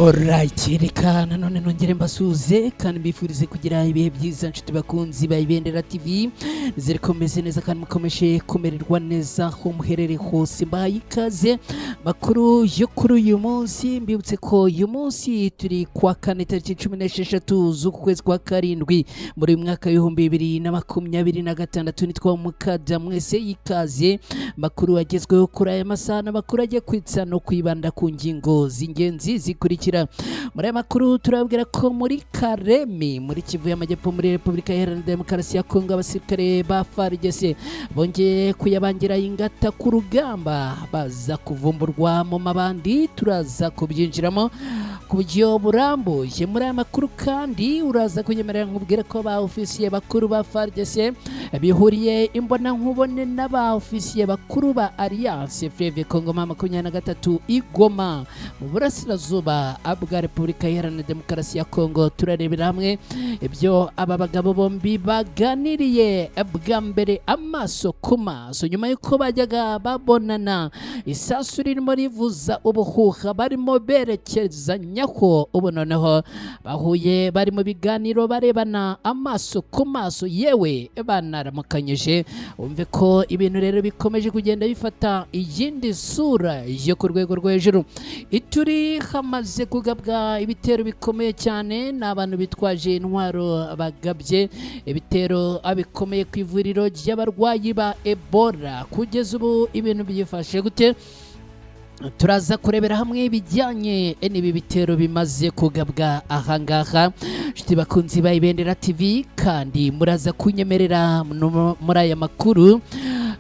Alright, reka nanone nongere mbasuze kandi mbifurize kugira ibihe byiza nshuti bakunzi ba Ibendera TV. Nizere ko meze neza kandi mukomeje kumererwa neza aho muherereye hose. Mbahaye ikaze makuru yo kuri uyu munsi. Mbibutse ko uyu munsi turi kwa kane tariki 16 z'ukwezi kwa karindwi muri mwaka w'ibihumbi 2026. Nitwa Mukada mwese ikaze makuru agezweho kuri aya masaha, makuru agiye kwitsa no kwibanda ku ngingo z'ingenzi zikurikira. Muri aya makuru turabwira ko muri Karemi muri Kivu y'Amajyepfo muri Repubulika Iharanira Demokarasi ya Kongo abasirikare ba FARDC bongeye kuyabangira ingata ku rugamba baza kuvumburwa mu mabandi. Turaza kubyinjiramo ku buryo burambuye muri aya makuru, kandi uraza kunyemerera nkubwira ko ba ofisiye bakuru ba FARDC bihuriye imbona nkubone n'aba ofisiye bakuru ba Alliance Fleuve Congo 23 Igoma mu burasirazuba bwa Repubulika Iharanira Demokarasi ya Kongo. Turarebera hamwe ibyo aba bagabo bombi baganiriye bwa mbere amaso ku maso nyuma yuko bajyaga babonana isasu ririmo rivuza ubuhuha barimo berekezanyaho. Ubu noneho bahuye bari mu biganiro barebana amaso ku maso, yewe banaramukanyije. Umve ko ibintu rero bikomeje kugenda bifata iyindi sura yo ku rwego rwo hejuru. Ituri hamaze kugabwa ibitero bikomeye cyane n'abantu bitwaje intwaro bagabye ibitero abikomeye ku ivuriro ry'abarwayi ba Ebola. Kugeza ubu ibintu byifashe gute? Turaza kurebera hamwe ibijyanye n'ibi bitero bimaze kugabwa ahangaha. Nshuti bakunzi ba Ibendera TV, kandi muraza kunyemerera muri aya makuru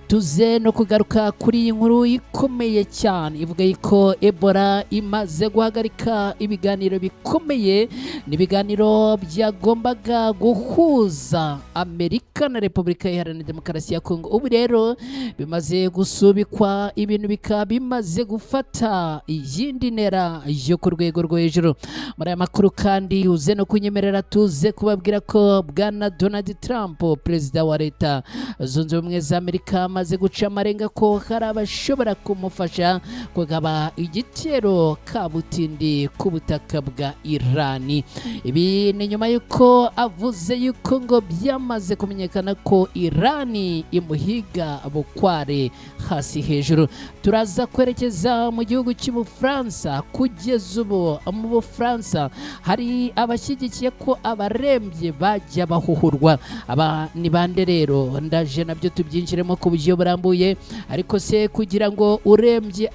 tuze no kugaruka kuri inkuru ikomeye cyane ivuga ko Ebola imaze guhagarika ibiganiro bikomeye n'ibiganiro byagombaga guhuza Amerika na Repubulika Iharanira Demokarasi ya Kongo. Ubu rero bimaze gusubikwa, ibintu bikaba bimaze gufata iyindi ntera yo ku rwego rwo hejuru. Muri aya makuru kandi uze no kunyemerera tuze kubabwira ko bwana Donald Trump, perezida wa Leta Zunze Ubumwe za Amerika, amaze guca amarenga ko hari abashobora kumufasha kugaba igitero kabutindi ku butaka bwa Irani. Ibi ni nyuma yuko avuze yuko ngo byamaze kumenyekana ko Irani imuhiga bukware hasi hejuru. Turaza kwerekeza mu gihugu cy'Ubufaransa. Kugeza ubu mu Bufaransa hari abashyigikiye ko abarembye bajya bahuhurwa. Aba ni bande rero? Ndaje nabyo tubyinjiremo ku buryo burambuye. Ariko se kugira ngo urembye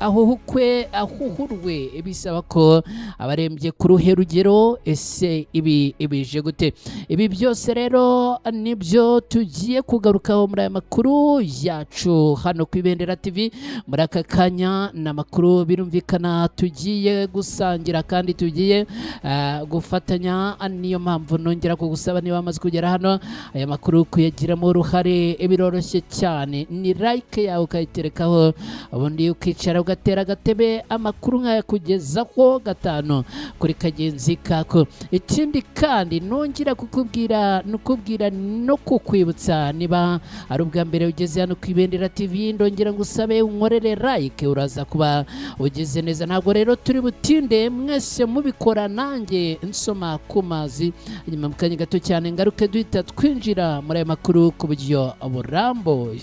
ahuhurwe bisaba ko abarembye ku ruhe rugero? Ese ibi ibije gute? Ibi byose rero nibyo tugiye kugarukaho muri aya makuru yacu hano ku Ibendera TV. Muri aka kanya n'amakuru birumvikana tugiye gusangira kandi tugiye gufatanya. Niyo mpamvu nongera kugusaba niba wamaze kugera hano aya makuru kuyagiramo uruhare biroroshye cyane. Ni like yawe ukayiterekaho, ubundi ukicara ugatera agatebe amakuru nk'aya kugezaho gatanu kuri kagenzi kako. Ikindi kandi nongera kukubwira no kukwibutsa, niba ari ubwa mbere ugeze hano ku Ibendera TV, ndongera ngusabe unkorere like, uraza kuba ugeze neza. Ntabwo rero turi butinde mwese mubikora, nanjye nsoma ku mazi. Nyuma mu kanya gato cyane ngaruke duhita twinjira muri aya makuru ku buryo burambuye.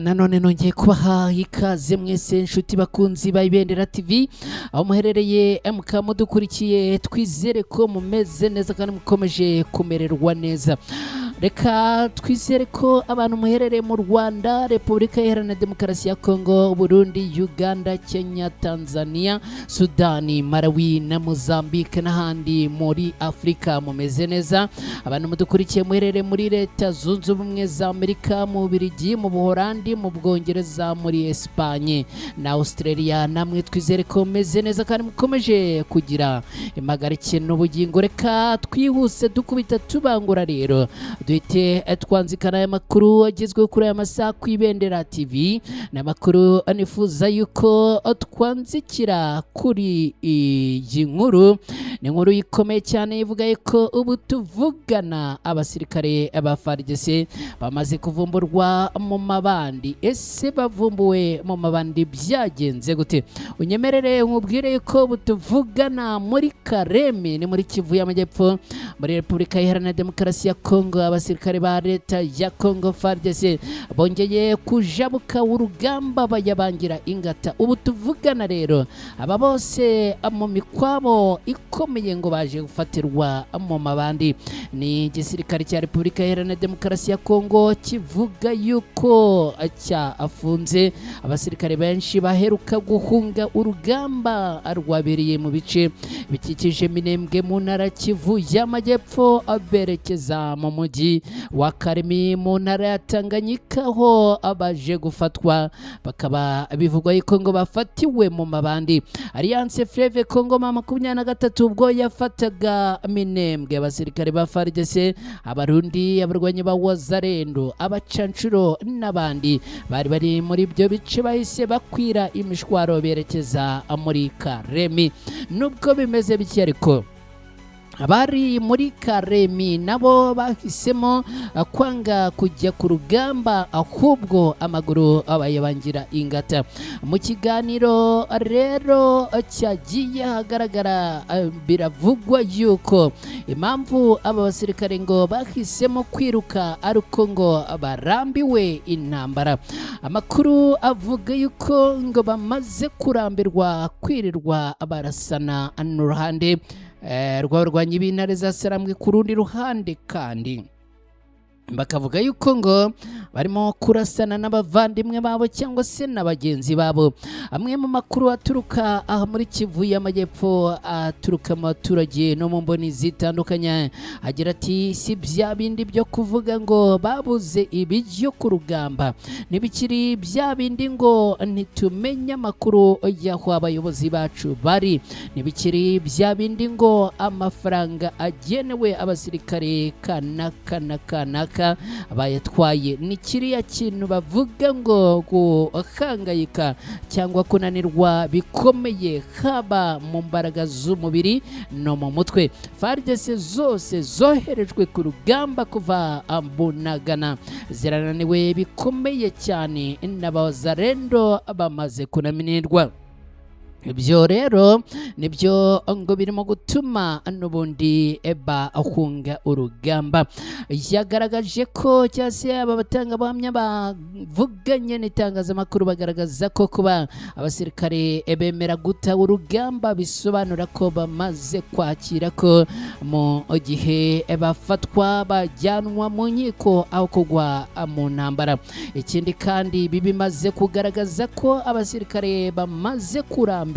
Nanone nongeye kubaha ikaze mwese nshuti bakunzi ba Ibendera TV aho muherereye, mukadukurikiye. Twizere ko mumeze neza kandi mukomeje kumererwa neza. Reka twizere ko abantu muherereye mu Rwanda, Repubulika Iharanira Demokarasi ya Kongo, Burundi, Uganda, Kenya, Tanzania, Sudani, Malawi na Mozambique n'ahandi muri Afrika mumeze neza. Abantu mudukurikiye muherereye muri Leta Zunze Ubumwe za Amerika, mu Bubiligi, mu Buholandi, mu Bwongereza, muri Espagne na Australia, namwe twizere ko meze neza kandi mukomeje kugira impagarike n'ubugingo. Reka twihuse dukubita tubangura rero duhite twanzikana aya makuru agezweho kuri aya masaha ku Ibendera TV. Ni amakuru anifuza yuko twanzikira kuri iyi nkuru. Ni inkuru ikomeye cyane ivuga yuko ubu tuvugana abasirikare ba FARDC bamaze kuvumburwa mu mabandi. Ese bavumbuwe mu mabandi byagenze gute? Unyemerere nkubwire yuko ubu tuvugana muri Karemi, ni muri Kivu y'Amajyepfo, muri Repubulika Iharanira Demokarasi ya Kongo. Abasirikare ba leta ya Kongo FARDC bongeye kujabuka urugamba bayabangira ingata. Ubu tuvugana rero aba bose mu mikwabo ikomeye ngo baje gufatirwa mu mabandi. Ni igisirikare cya Repubulika Iharanira Demokarasi ya Kongo kivuga yuko cyafunze abasirikare benshi baheruka guhunga urugamba rwabereye mu bice bikikije Minembwe mu ntara Kivu y'Amajyepfo aberekeza mu mujyi wa Karemi mu ntara ya Tanganyika, aho abaje gufatwa bakaba bivugwa yuko ngo bafatiwe mu mabandi. Alliance Fleuve Congo 23 ubwo yafataga Minembwe, abasirikare ba FARDC, abarundi, abarwanyi ba Wazalendo, abacancuro n'abandi bari muri ibyo bice bahise bakwira imishwaro berekeza muri Karemi. Nubwo bimeze bityo ariko abari muri Karemi nabo bahisemo kwanga kujya ku rugamba, ahubwo amaguru abayabangira ingata. Mu kiganiro rero cyagiye hagaragara biravugwa yuko impamvu aba basirikare ngo bahisemo kwiruka aruko ngo barambiwe intambara. Amakuru avuga yuko ngo bamaze kurambirwa kwirirwa barasana n'uruhande rw'abarwanyi b'intare za Sarambwe, ku rundi ruhande kandi bakavuga yuko ngo barimo kurasana n'abavandimwe babo cyangwa se n'abagenzi babo. Amwe mu makuru aturuka aha muri Kivu y'Amajyepfo, aturuka mu baturage no mu mboni zitandukanye, agira ati si bya bindi byo kuvuga ngo babuze ibiryo ku rugamba, ntibikiri bya bindi ngo ntitumenye amakuru y'aho abayobozi bacu bari, ntibikiri bya bindi ngo amafaranga agenewe abasirikare kanaka bayatwaye. Ni kiriya kintu bavuga ngo guhangayika cyangwa kunanirwa bikomeye, haba mu mbaraga z'umubiri no mu mutwe. FARDC zose zoherejwe ku rugamba kuva Bunagana zirananiwe bikomeye cyane, n'Abazalendo bamaze kunanirwa. Ibyo rero nibyo ngo birimo gutuma n'ubundi bahunga urugamba. Yagaragaje ko cyase aba batanga buhamya bavuganye n'itangazamakuru bagaragaza ko kuba abasirikare bemera guta urugamba bisobanura ko bamaze kwakira ko mu gihe bafatwa bajyanwa mu nkiko aho kugwa mu ntambara. Ikindi kandi bimaze kugaragaza ko abasirikare bamaze kuramba,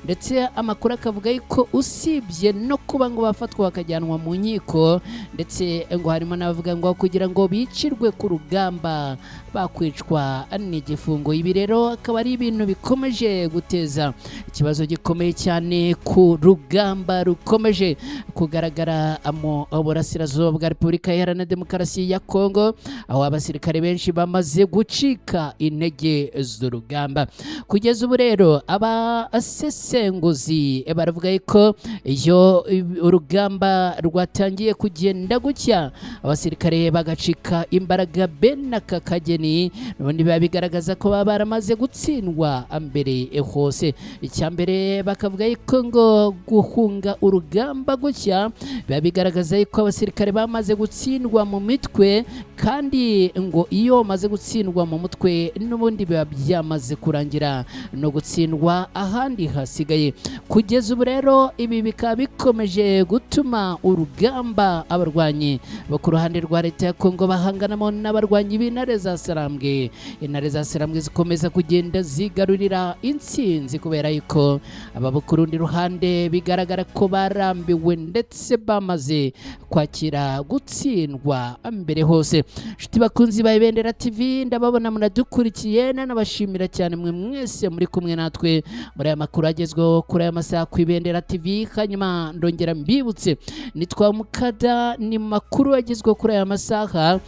ndetse amakuru akavuga yuko usibye no kuba ngo bafatwa bakajyanwa mu nkiko, ndetse ngo harimo n'abavuga ngo kugira ngo bicirwe ku rugamba bakwicwa n'igifungo. Ibi rero akaba ari ibintu bikomeje guteza ikibazo gikomeye cyane ku rugamba rukomeje kugaragara mu burasirazuba bwa Repubulika Iharanira Demokarasi ya Kongo, aho abasirikare benshi bamaze gucika intege z'urugamba. Kugeza ubu rero abasesenguzi baravuga ko iyo urugamba rwatangiye kugenda gutya abasirikare bagacika imbaraga bene aka kageni, n'ubundi biba bigaragaza ko baba baramaze gutsindwa mbere hose. Icyambere bakavuga ko ngo guhunga urugamba gutya biba bigaragaza ko abasirikare bamaze gutsindwa mu mitwe, kandi ngo iyo bamaze gutsindwa mu mutwe n'ubundi biba byamaze kurangira no gutsindwa ahandi hasigaye. Kugeza ubu rero ibi bikaba bikomeje gutuma urugamba abarwanyi bo ku ruhande rwa leta ya Kongo bahanganamo n'abarwanyi b'intare za Sarambwe. Intare za Sarambwe zikomeza kugenda zigarurira intsinzi kubera yuko aba bo ku rundi ruhande bigaragara ko barambiwe ndetse bamaze kwakira gutsindwa mbere hose. Nshuti bakunzi ba Ibendera TV, ndababona munadukurikiye, nanabashimira cyane mwe mwese muri kumwe natwe muri aya makuru agezweho kuri aya masaha ku Ibendera TV. Hanyuma ndongera mbibutse nitwa Mukada, ni makuru agezweho kuri aya masaha.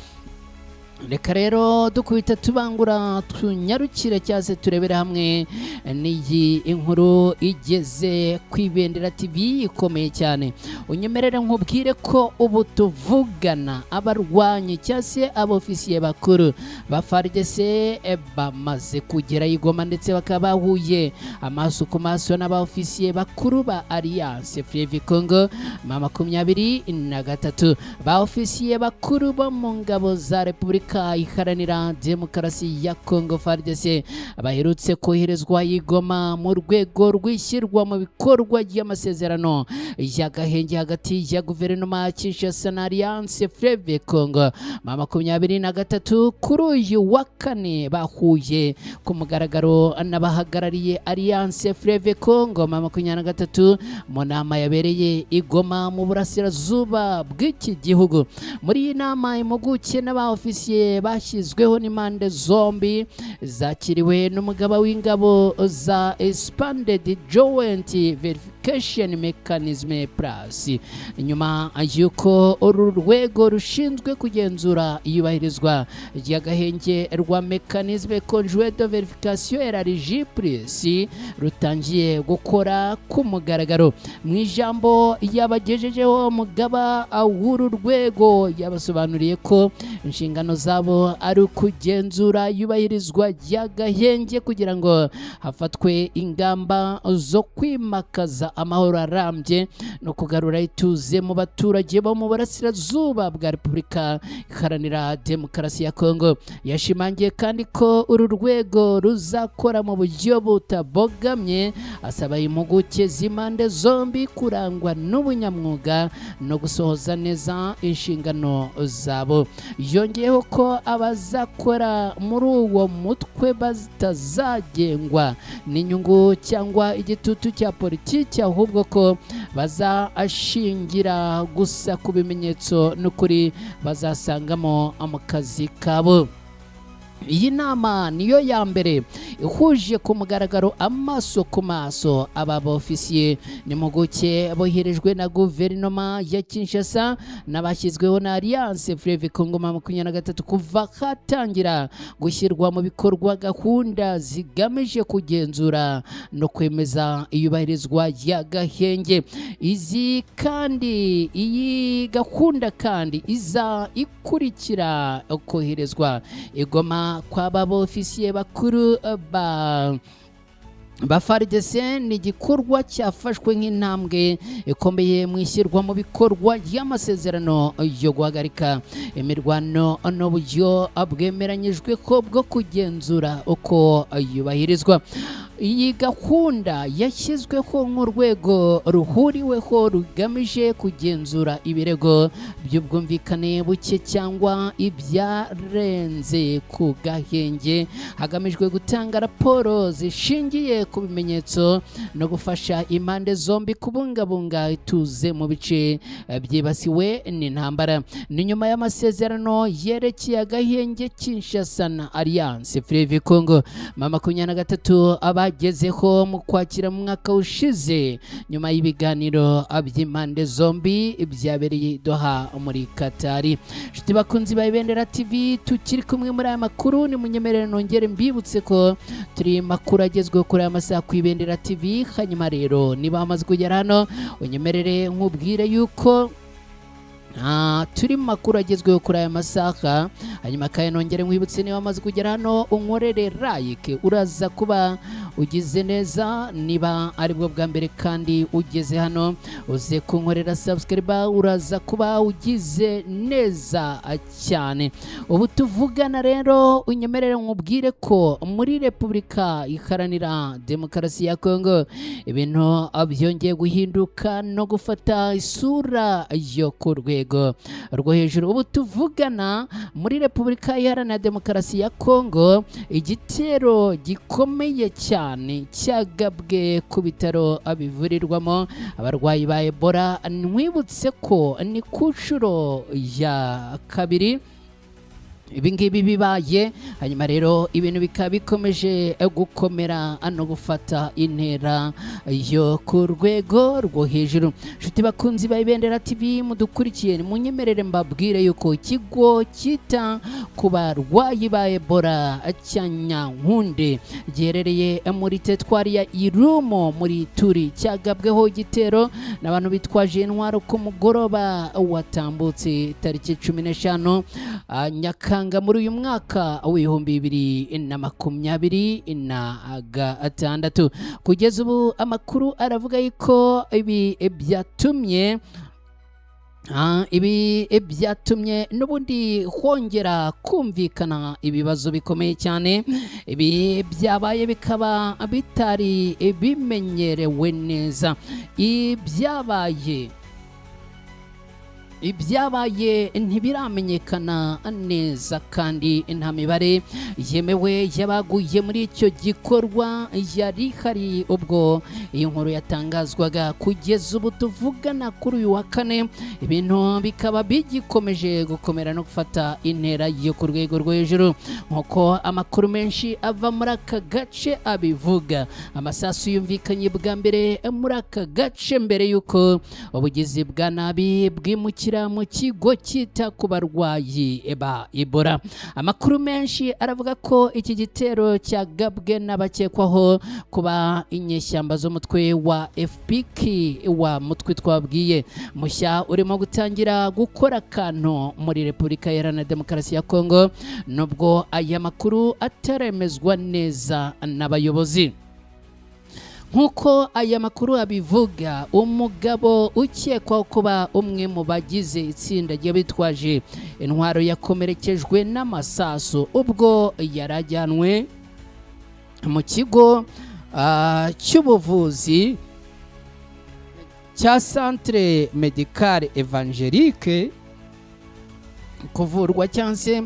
Reka rero dukubita tubangura tunyarukire cyase turebera hamwe n'iyi inkuru igeze ku Ibendera TV ikomeye cyane. Unyemerere nkubwire ko ubu tuvugana abarwanyi cyase abofisiye bakuru ba FARDC bamaze kugera i Goma ndetse bakaba bahuye amaso ku maso n'abofisiye bakuru ba Alliance Fleuve Congo 23 ba ofisiye bakuru bo mu ngabo za Repubulika Iharanira Demokarasi ya Congo FARDC baherutse koherezwa i Goma mu rwego rwishyirwa mu bikorwa ry'amasezerano y'agahenge hagati ya guverinoma ya Kinshasa na Alliance Fleuve Congo 23. Kuri uyu wa kane bahuye ku mugaragaro n'abahagarariye Alliance Fleuve Congo 23 mu nama yabereye i Goma mu burasirazuba bw'iki gihugu. Muri iyi nama impuguke n'abaofisiye bashyizweho n'impande zombi zakiriwe n'umugaba w'ingabo za Expanded Joint Verification Mechanism Plus. Nyuma y'uko uru rwego rushinzwe kugenzura iyubahirizwa ry'agahenge rwa Mechanisme Conjoint de Verification RRG Plus rutangiye gukora ku mugaragaro. Mu ijambo yabagejejeho umugaba w'uru rwego yabasobanuriye ko inshingano zabo ari ukugenzura iyubahirizwa ry'agahenge kugira ngo hafatwe ingamba zo kwimakaza amahoro arambye no kugarura ituze mu baturage bo mu burasirazuba bwa Repubulika Iharanira Demokarasi ya Congo. Yashimangiye kandi ko uru rwego ruzakora mu buryo butabogamye, asaba impuguke z'impande zombi kurangwa n'ubunyamwuga no gusohoza neza inshingano zabo. Yongeyeho ko abazakora muri uwo mutwe batazagengwa n'inyungu cyangwa igitutu cya politiki, ahubwo ko bazashingira gusa ku bimenyetso n'ukuri bazasangamo mu kazi kabo. Iyi nama niyo ya mbere ihuje ku mugaragaro amaso ku maso aba ofisiye n'impuguke boherejwe na guverinoma ya Kinshasa n'abashyizweho na Alliance Fleuve Congo 23 kuva hatangira gushyirwa mu bikorwa gahunda zigamije kugenzura no kwemeza iyubahirizwa y'agahenge. Iyi gahunda kandi iza ikurikira koherezwa i Goma kw'aba ofisiye bakuru ba FARDC. ni igikorwa cyafashwe nk'intambwe ikomeye mu ishyirwa mu bikorwa ry'amasezerano yo guhagarika imirwano n'uburyo bwemeranyijwe ko bwo kugenzura uko yubahirizwa. Iyi gahunda yashyizweho nk'urwego ruhuriweho rugamije kugenzura ibirego by'ubwumvikane buke cyangwa ibyarenze ku gahenge, hagamijwe gutanga raporo zishingiye ku bimenyetso no gufasha impande zombi kubungabunga ituze mu bice byibasiwe n'intambara. Ni nyuma y'amasezerano yerekeye agahenge Kinshasa na Alliance Fleuve Congo 23 abagezeho mu kwakira mu mwaka ushize nyuma y'ibiganiro by'impande zombi byabereye Doha muri Katari. Nshuti bakunzi ba Ibendera TV, tukiri kumwe muri aya makuru, ni munyemerere nongere mbibutse ko turi makuru agezweho kuri aya masaha ku Ibendera TV. Hanyuma rero niba amaze kugera hano unyemerere nkubwire yuko turi makuru agezweho kuri aya masaha. Hanyuma kandi nongere nkwibutse niba amaze kugera hano unkorere like, uraza kuba ugize neza. Niba ari bwo bwa mbere kandi ugeze hano uze kunkorera subscribe, uraza kuba ugize neza cyane. Ubu tuvugana rero unyemerere nkubwire ko muri Repubulika Iharanira Demokarasi ya Congo ibintu byongeye guhinduka no gufata isura yo ku rwego rwo hejuru. Ubu tuvugana muri Repubulika Iharanira Demokarasi ya Congo igitero gikomeye cyane cyagabwe ku bitaro bivurirwamo abarwayi ba Ebola. Nwibutse ko ni ku nshuro ya kabiri ibingibi bibaye hanyuma rero ibintu bikaba bikomeje gukomera no gufata intera yo ku rwego rwo hejuru. Nshuti bakunzi ba Ibendera TV mudukurikiye, munyemerere mbabwire yuko ikigo kita ku barwayi ba Ebola cya Nyankunde giherereye muri teritwari ya Irumo muri Turi cyagabweho igitero n'abantu bitwaje intwaro ku mugoroba watambutse tariki 15 Nyakanga muri uyu mwaka w'ibihumbi 2026. Kugeza ubu amakuru aravuga yuko ibi byatumye n'ubundi hongera kumvikana ibibazo bikomeye cyane. Ibi byabaye bikaba bitari bimenyerewe neza. Ibyabaye ntibiramenyekana neza kandi nta mibare yemewe yabaguye muri icyo gikorwa yari hari ubwo iyi nkuru yatangazwaga. Kugeza ubu tuvugana kuri uyu wa kane, ibintu bikaba bigikomeje gukomera no gufata intera yo ku rwego rwo hejuru nk'uko amakuru menshi ava muri aka gace abivuga. Amasasu yumvikanye bwa mbere muri aka gace mbere y'uko ubugizi bwa nabi bwimukira mu kigo kita ku barwayi ba Ebola. Amakuru menshi aravuga ko iki gitero cyagabwe n'abakekwaho kuba inyeshyamba z'umutwe wa FPK wa mutwe twabwiye mushya urimo gutangira gukora akantu muri Repubulika Iharanira Demokarasi ya Kongo, nubwo aya makuru ataremezwa neza n'abayobozi. Nk'uko aya makuru abivuga, umugabo ukekwaho kuba umwe mu bagize itsinda ry'abitwaje intwaro yakomerekejwe n'amasasu ubwo yarajyanwe mu kigo cy'ubuvuzi cya Centre Medical Evangelique kuvurwa cyangwa se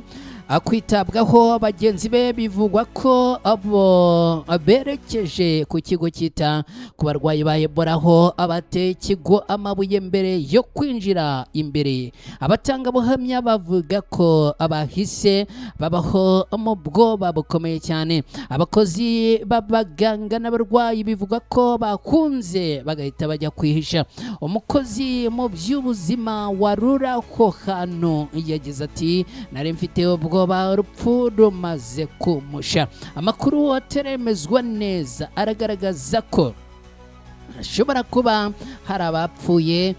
kwitabwaho. Bagenzi be bivugwa ko abo berekeje ku kigo kita ku barwayi ba Ebola aho abateye ikigo amabuye mbere yo kwinjira imbere. Abatangabuhamya bavuga ko abahise babaho mu bwoba bukomeye cyane. Abakozi b'abaganga n'abarwayi bivugwa ko bakunze bagahita bajya kwihisha. Umukozi mu by'ubuzima warura ko hano yagize ati, nari mfite ubwoba urupfu rumaze kumusha. Amakuru ataremezwa neza aragaragaza ko hashobora kuba hari abapfuye.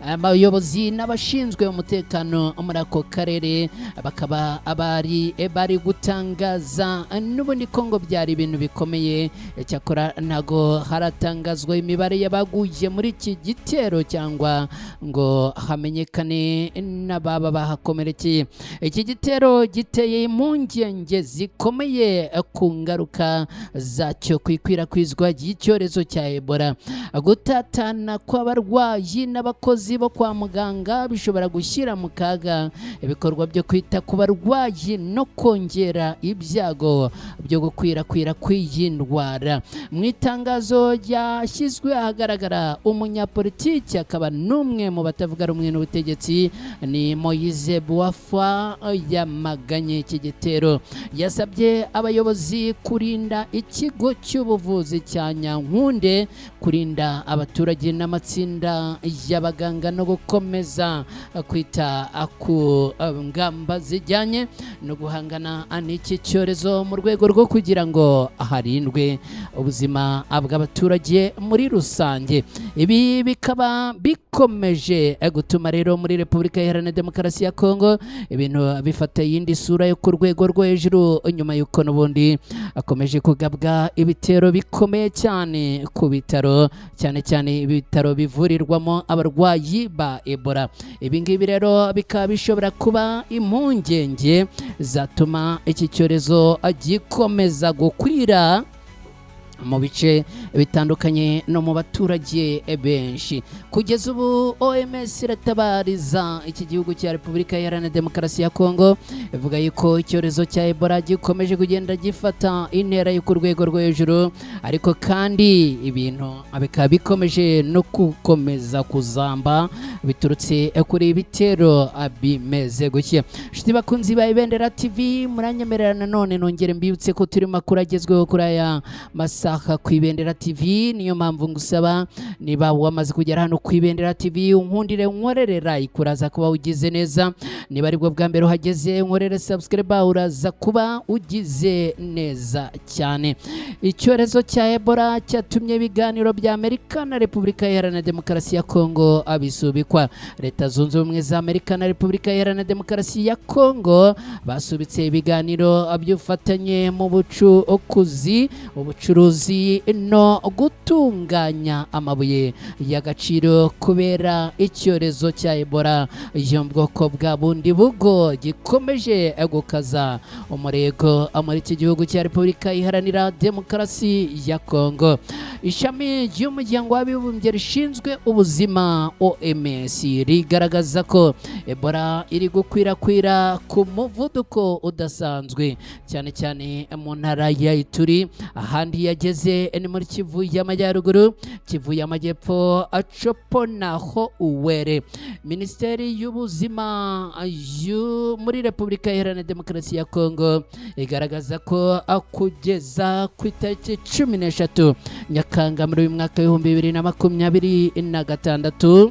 Abayobozi n'abashinzwe umutekano muri ako karere bakaba bari gutangaza n'ubundi ko ngo byari ibintu bikomeye. Cyakora ntago haratangazwa imibare y'abaguye muri iki gitero cyangwa ngo hamenyekane n'ababa bahakomerekeye. Iki gitero giteye impungenge zikomeye ku ngaruka zacyo ku ikwirakwizwa ry'icyorezo cya Ebola. Gutatana kw'abarwayi n'abakozi bo kwa muganga bishobora gushyira mu kaga ibikorwa byo kwita ku barwayi no kongera ibyago byo gukwirakwira kw'iyi ndwara. Mu itangazo ryashyizwe ahagaragara, umunyapolitiki akaba n'umwe mu batavuga rumwe n'ubutegetsi ni Moise Buafa yamaganye iki gitero. Yasabye abayobozi kurinda ikigo cy'ubuvuzi cya Nyankunde, kurinda abaturage n'amatsinda y'abaganga no gukomeza kwita ku ngamba zijyanye no guhangana n'iki cyorezo mu rwego rwo kugira ngo harindwe ubuzima bw'abaturage muri rusange. Ibi bikaba bikomeje gutuma rero muri Repubulika Iharanira Demokarasi ya Kongo ibintu bifata yindi sura yo ku rwego rwo hejuru, nyuma y'uko n'ubundi akomeje kugabwa ibitero bikomeye cyane ku bitaro, cyane cyane ibitaro bivurirwamo abarwayi ba Ebola. Ibi ngibi rero bikaba bishobora kuba impungenge zatuma iki cyorezo gikomeza gukwira mu bice bitandukanye no mu baturage benshi. Kugeza ubu OMS iratabariza iki gihugu cya Repubulika Iharanira Demokarasi ya Kongo, ivuga yuko icyorezo cya Ebola gikomeje kugenda gifata intera yo ku rwego rwo hejuru, ariko kandi ibintu bikaba bikomeje no gukomeza kuzamba biturutse kuri ibitero bimeze gutya. Nshuti bakunzi ba Ibendera TV, muranyemerera nanone nongere mbibutse ko turi makuru agezweho kuri aya masaha ku Ibendera TV. Niyo mpamvu ngusaba niba wamaze kugera hano ku Ibendera TV unkundire nkorerera ikuraza kuba ugize neza, niba aribwo bwa mbere uhageze nkorere subscribe uraza kuba ugize neza cyane. Icyorezo cya Ebola cyatumye ibiganiro bya Amerika na Repubulika Iharanira Demokarasi ya Kongo abisubikwa. Leta Zunze Ubumwe za Amerika na Repubulika Iharanira Demokarasi ya Kongo basubitse ibiganiro by'ubufatanye mu ubucuruzi no gutunganya amabuye y'agaciro kubera icyorezo cya Ebola yo mu bwoko bwa bundi bugo gikomeje gukaza umurego muri iki gihugu cya Repubulika Iharanira Demokarasi ya Kongo. Ishami ry'umuryango w'abibumbye rishinzwe ubuzima OMS rigaragaza ko Ebola iri gukwirakwira ku muvuduko udasanzwe, cyane cyane mu ntara ya Ituri. Ahandi yageze ni muri Kivu y'Amajyaruguru, Kivu y'Amajyepfo, Chopo naho Uwere. Minisiteri y'ubuzima muri Repubulika Iharanira Demokarasi ya Kongo igaragaza ko kugeza ku itariki 13 Nyakanga muri uyu mwaka w'ibihumbi 2026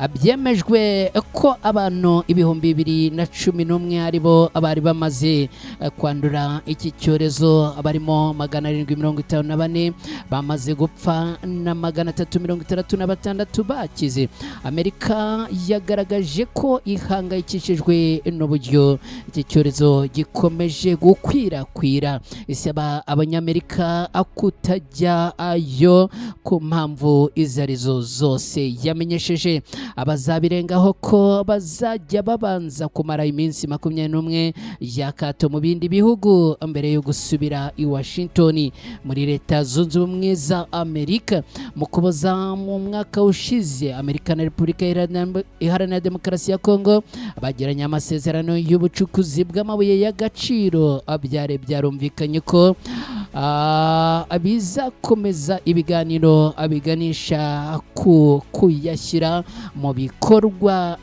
byemejwe ko abantu 2011 aribo abari bamaze kwandura iki cyorezo, barimo 754 bamaze gupfa na 366 bakize. Amerika yagaragaje ko ihangayikishijwe n'uburyo iki cyorezo gikomeje gukwirakwira, isaba abanyamerika kutajya ayo ku mpamvu izo arizo zose. Yamenyesheje abazabirengaho ko bazajya babanza kumara iminsi 21 y'akato mu bindi bihugu mbere yo gusubira i Washington muri Leta Zunze Ubumwe za Amerika. Mu kuboza mu mwaka ushize, Amerika na Repubulika Iharanira Demokarasi ya Kongo bagiranye amasezerano y'ubucukuzi bw'amabuye y'agaciro. Byarumvikanye ko abizakomeza ibiganiro abiganisha kuyashyira mu bikorwa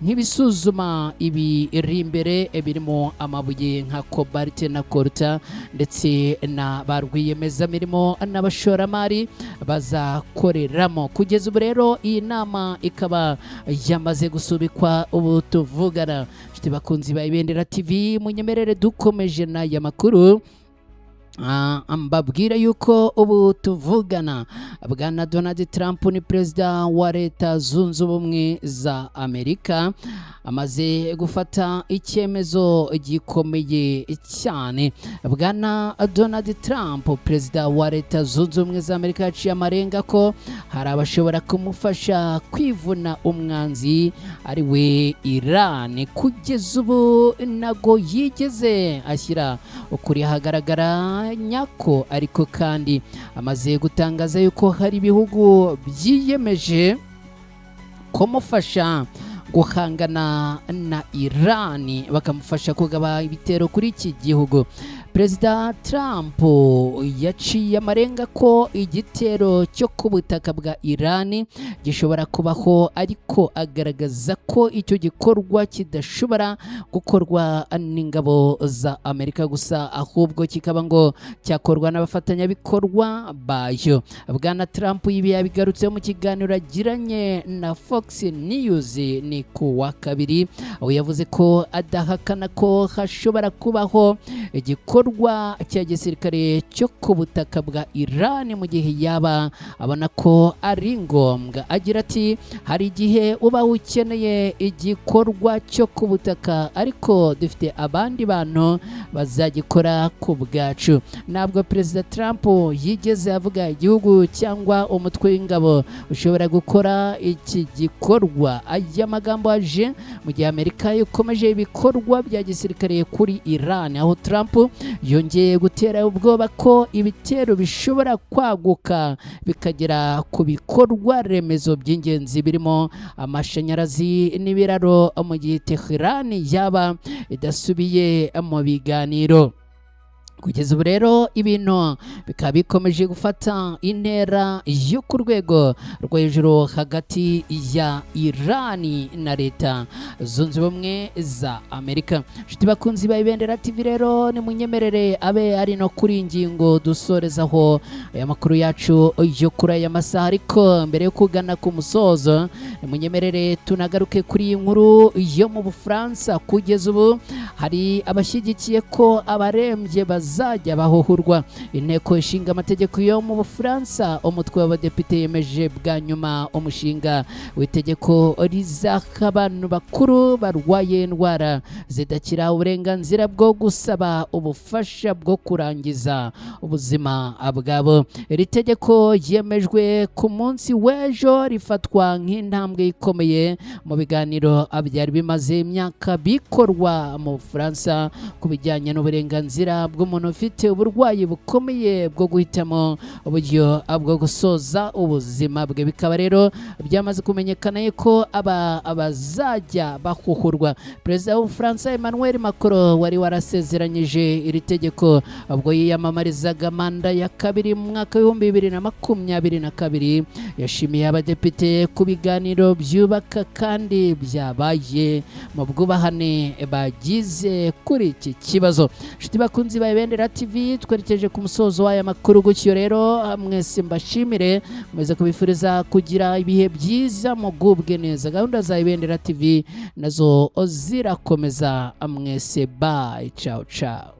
nk'ibisuzuma ibiri imbere birimo amabuye nka cobalt na coltan, ndetse na ba rwiyemezamirimo n'abashoramari bazakoreramo. Kugeza ubu rero iyi nama ikaba yamaze gusubikwa. Ubu tuvugana, nshuti bakunzi ba Ibendera TV, munyemerere dukomeje n'aya makuru mbabwira yuko ubu tuvugana bwana Donald Trump ni perezida wa Leta Zunze Ubumwe za Amerika amaze gufata icyemezo gikomeye cyane. Bwana Donald Trump, perezida wa Leta Zunze Ubumwe za Amerika, yaciye amarenga ko hari abashobora kumufasha kwivuna umwanzi ari we Iran. Kugeza ubu nago yigeze ashyira ukuri hagaragara nyako, ariko kandi amaze gutangaza yuko hari ibihugu byiyemeje kumufasha guhangana na Iran, bakamufasha kugaba ibitero kuri iki gihugu. Perezida Trump yaciye amarenga ko igitero cyo ku butaka bwa Iran gishobora kubaho, ariko agaragaza ko icyo gikorwa kidashobora gukorwa n'ingabo za Amerika gusa, ahubwo kikaba ngo cyakorwa n'abafatanyabikorwa bayo. Bwana Trump ibi yabigarutse mu kiganiro agiranye na Fox News ni ku wa kabiri, aho yavuze ko adahakana ko hashobora kubaho igikorwa cya gisirikare cyo ku butaka bwa Iran mu gihe yaba abona ko ari ngombwa. Agira ati, hari igihe uba ukeneye igikorwa cyo ku butaka, ariko dufite abandi bantu bazagikora ku bwacu. Ntabwo Perezida Trump yigeze avuga igihugu cyangwa umutwe w'ingabo ushobora gukora iki gikorwa. Aya magambo magambo aje mu gihe Amerika ikomeje ibikorwa bya gisirikare kuri Iran, aho Trump yongeye gutera ubwoba ko ibitero bishobora kwaguka bikagera ku bikorwa remezo by'ingenzi birimo amashanyarazi n'ibiraro mu gihe Tehran yaba idasubiye mu biganiro. Kugeza ubu rero ibintu bikaba bikomeje gufata intera yo ku rwego rwo hejuru hagati ya Irani na Leta Zunze Ubumwe za Amerika. Nshuti bakunzi ba Ibendera TV rero ni munyemerere abe ari no kuri ingingo dusorezaho aya makuru yacu yo kuri aya masaha, ariko mbere yo kugana ku musozo ni munyemerere tunagaruke kuri inkuru yo mu Bufaransa. Kugeza ubu hari abashyigikiye ko abarembye bazajya bahuhurwa. Inteko ishinga amategeko yo mu Bufaransa, umutwe w'abadepite yemeje bwa nyuma umushinga w'itegeko rizaha abantu bakuru barwaye indwara zidakira uburenganzira bwo gusaba ubufasha bwo kurangiza ubuzima bwabo. Iri tegeko yemejwe ku munsi w'ejo rifatwa nk'intambwe ikomeye mu biganiro byari bimaze imyaka bikorwa mu Bufaransa ku bijyanye n'uburenganzira bw'umuntu ufite uburwayi bukomeye bwo guhitamo uburyo bwo gusoza ubuzima bwe. Bikaba rero byamaze kumenyekana ko abazajya bahuhurwa. Perezida w'Ubufaransa Emmanuel Macron wari warasezeranyije iri tegeko ubwo yiyamamarizaga manda ya kabiri mu mwaka w'ibihumbi 2022, yashimiye abadepite ku biganiro byubaka kandi byabaye mu bwubahane bagize kuri iki kibazo. Nshuti bakunzi ba Ibendera TV, twerekeje ku musozo w'aya makuru. Gutyo rero mwese mbashimire, mweze kubifuriza kugira ibihe byiza, mugubwe neza. Gahunda za Ibendera TV nazo zirakomeza. Mwese bye, ciao ciao.